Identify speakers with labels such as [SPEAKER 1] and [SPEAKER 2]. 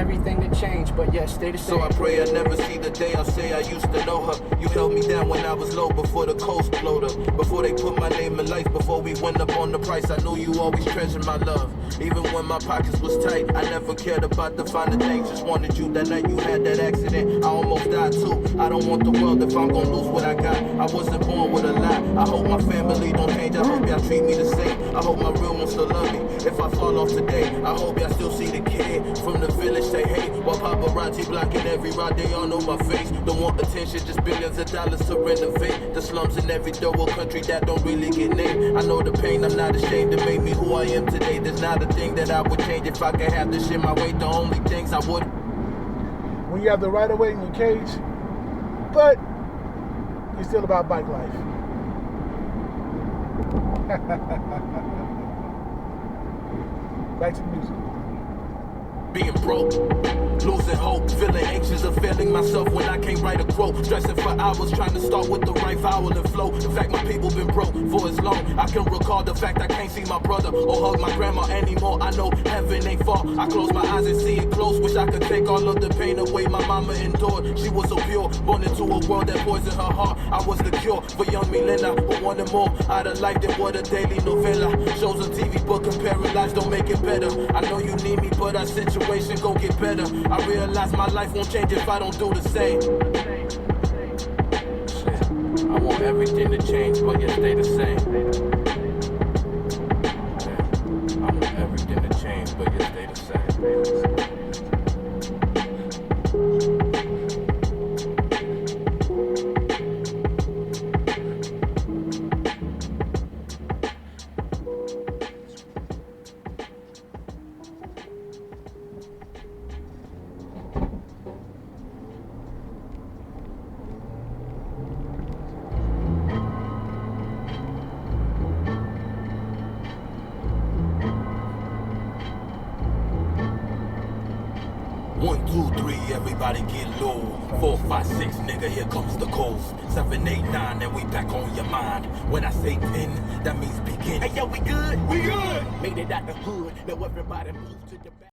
[SPEAKER 1] everything to change, but yet stay the same.
[SPEAKER 2] So I pray I never see the day I'll say I used to know her. You held me down when I was low before the coast blowed up. Before they put my name in life, before we went up on the price, I knew you always treasured my love. Even when my pockets was tight, I never cared about the finer things. Just wanted you that night you had that accident. I almost died too. I don't want the world if I'm gonna lose what I got. I wasn't born with a lie. I hope my family don't change. I hope y'all treat me the same. I hope my real ones still love me. If I fall off today, I hope y'all still see the kid from the village they hate. While paparazzi blocking every ride, they all know my face. Don't want attention, just billions of dollars to renovate the slums in every third world country that don't really get named. I know the pain, I'm not ashamed. It made me who I am today. There's not a thing that I would change. If I could have this shit my way, the only things I would.
[SPEAKER 3] When you have the right of way in your cage, but you're still about bike life. Back to the music.
[SPEAKER 2] Being broke, losing hope, feeling anxious of failing myself when I can't write a quote. Stressing for hours, trying to start with the right vowel and flow. In fact, my people been broke for as long. I can recall the fact I can't see my brother or hug my grandma anymore. I know heaven ain't far. I close my eyes and see it close. Wish I could take all of the pain away my mama endured. She was so pure, born into a world that poisoned her heart. I was the cure for young Milena who wanted more out of life than what a daily novella. Shows on TV, but comparing lives don't make it better. I know you need me, but our situation go get better. I realize my life won't change if I don't do the same. Shit. I want everything to change, but yet stay the same. Yeah. I want everything to change, but yet stay the same. One, two, three, everybody get low. 4, 5, 6, nigga, here comes the coast. 7, 8, 9, and we back on your mind. When I say 10, that means begin. Hey, yo, we good? We good! Made it out the hood, now everybody move to the back.